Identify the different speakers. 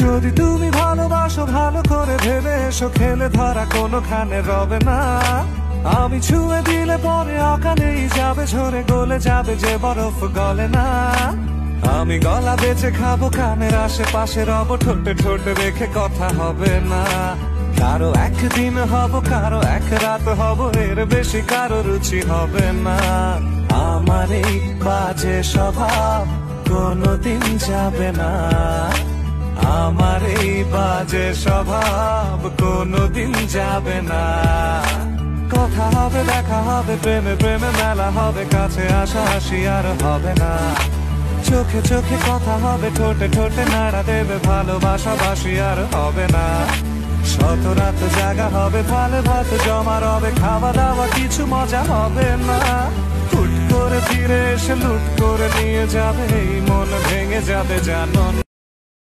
Speaker 1: যদি তুমি ভালোবাসো ভালো করে ভেবে এসো, খেলে ধরা কোনোখানে রবে না। আমি ছুঁয়ে দিলে পরে অকালেই যাবে, ঝরে গলে যাবে যে বরফ গলে না। আমি গলা বেঁচে খাবো, কানের আশেপাশে রব, ঠোঁটে ঠোঁটে রেখে কথা হবে না। কারো একদিন হব, কারো এক রাত হব, এর বেশি কারো রুচি হবে না। আমার এই বাজে স্বভাব কোনোদিন যাবে না, আমার এই বাজে স্বভাব কোনোদিন যাবে না। কথা হবে, দেখা হবে, প্রেমে প্রেমে মেলা হবে, কাছে আসা হাসি আর হবে না। চোখে চোখে কথা হবে, ঠোঁটে ঠোঁটে নাড়া দেবে, ভালোবাসা বাসি আর হবে না। শত রাত জাগা হবে, ভালে ভাত জমা রবে, খাওয়া দাওয়া কিছু মজা হবে না। হুট করে ফিরে এসে লুট করে নিয়ে যাবে, এই মন ভেঙে যাবে জানো না।